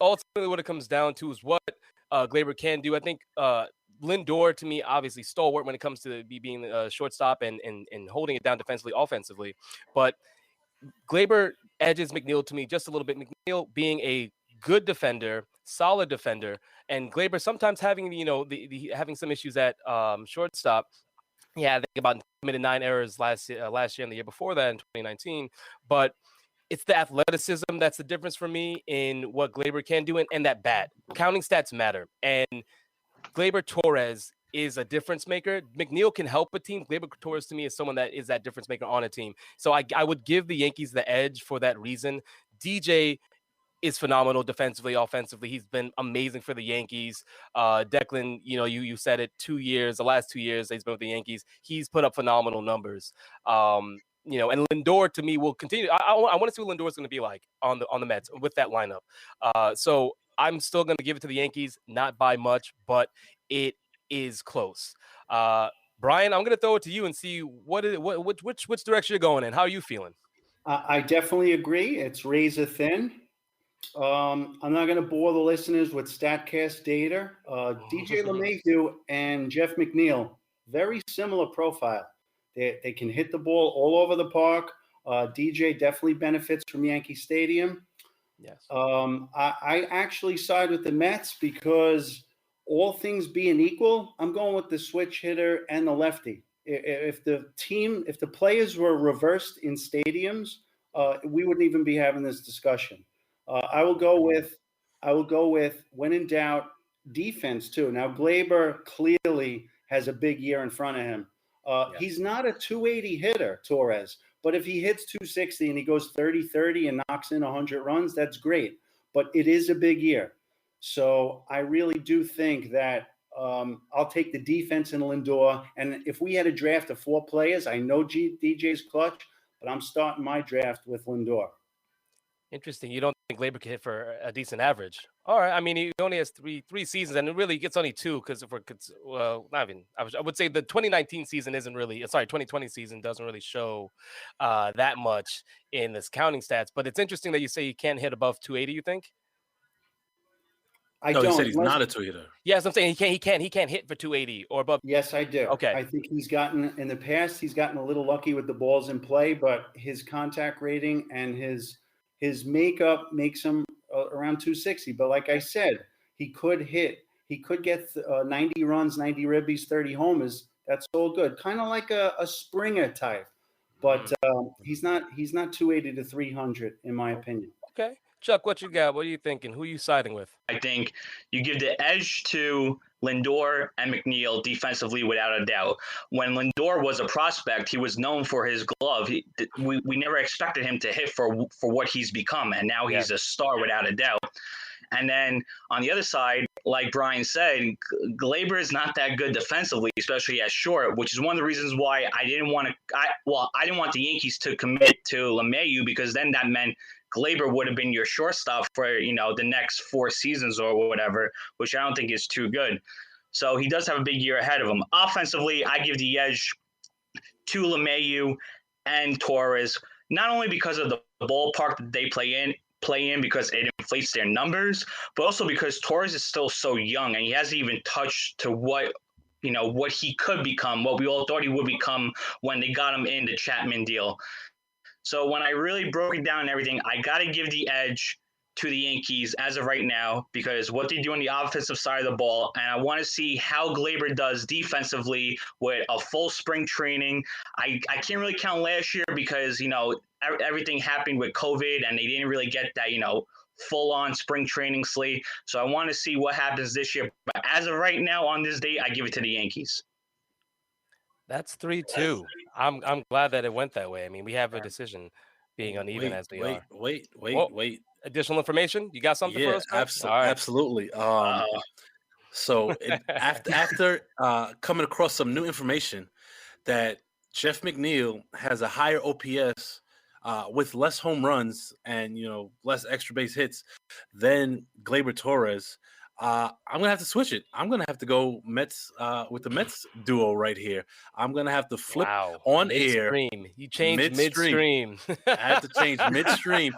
ultimately what it comes down to is what Gleyber can do. I think Lindor, to me, obviously stalwart when it comes to being a shortstop and holding it down defensively, offensively. But Gleyber edges McNeil to me just a little bit. McNeil being a good defender, solid defender, and Gleyber sometimes having the having some issues at shortstop. Yeah, I think about committed 9 errors last year and the year before that in 2019. But it's the athleticism that's the difference for me in what Gleyber can do and that bat. Counting stats matter. And Gleyber Torres is a difference maker. McNeil can help a team. Gleyber Torres to me is someone that is that difference maker on a team. So I would give the Yankees the edge for that reason. DJ is phenomenal defensively, offensively. He's been amazing for the Yankees. Declan, you said it, the last 2 years he's been with the Yankees. He's put up phenomenal numbers. And Lindor to me will continue. I want to see what Lindor is going to be like on the Mets with that lineup. So I'm still going to give it to the Yankees, not by much, but it is close. Brian, I'm going to throw it to you and see which direction you're going in. How are you feeling? I definitely agree. It's razor thin. I'm not going to bore the listeners with StatCast data. DJ LeMahieu and Jeff McNeil, very similar profile. They can hit the ball all over the park. DJ definitely benefits from Yankee Stadium. Yes. I actually side with the Mets because all things being equal, I'm going with the switch hitter and the lefty. If the players were reversed in stadiums, we wouldn't even be having this discussion. I will go with when in doubt, defense too. Now Gleyber clearly has a big year in front of him. He's not a 280 hitter, Torres, but if he hits 260 and he goes 30-30 and knocks in 100 runs, that's great. But it is a big year. So I really do think that I'll take the defense in Lindor. And if we had a draft of 4 players, I know DJ's clutch, but I'm starting my draft with Lindor. Interesting. You don't think Gleyber can hit for a decent average? All right. I mean, he only has three seasons, and it really gets only 2 because not even. I would say the 2019 season isn't really. Sorry, 2020 season doesn't really show that much in this counting stats. But it's interesting that you say he can't hit above 280. You think? I don't. He said he's not a 2-hitter. Yes, I'm saying he can't hit for 280 or above. Yes, I do. Okay. I think he's gotten in the past. He's gotten a little lucky with the balls in play, but his contact rating and his makeup makes him around 260. But like I said, he could get 90 runs, 90 ribbies, 30 homers. That's all good. Kind of like a Springer type. But he's not 280 to 300 in my opinion. Okay. Chuck, what you got? What are you thinking? Who are you siding with? I think you give the edge to Lindor and McNeil defensively without a doubt. When Lindor was a prospect, he was known for his glove. We never expected him to hit for what he's become, and now he's a star without a doubt. And then on the other side, like Brian said, Gleyber is not that good defensively, especially at short, which is one of the reasons why I didn't want the Yankees to commit to LeMahieu, because then that meant Gleyber would have been your shortstop for, the next 4 seasons or whatever, which I don't think is too good. So he does have a big year ahead of him. Offensively, I give the edge to LeMahieu and Torres, not only because of the ballpark that they play in because it inflates their numbers, but also because Torres is still so young and he hasn't even touched to what he could become, what we all thought he would become when they got him in the Chapman deal. So when I really broke it down and everything, I got to give the edge to the Yankees as of right now, because what they do on the offensive side of the ball, and I want to see how Gleyber does defensively with a full spring training. I can't really count last year because, everything happened with COVID and they didn't really get that, full-on spring training slate. So I want to see what happens this year. But as of right now, on this date, I give it to the Yankees. That's 3-2. I'm glad that it went that way. I mean, we have a decision being uneven as we are. Wait. Additional information? You got something for us? Absolutely. So after coming across some new information that Jeff McNeil has a higher OPS with less home runs and less extra base hits than Gleyber Torres, I'm gonna have to switch it. I'm gonna have to go Mets with the Mets duo right here. I'm gonna have to flip on air. You changed midstream. I had to change midstream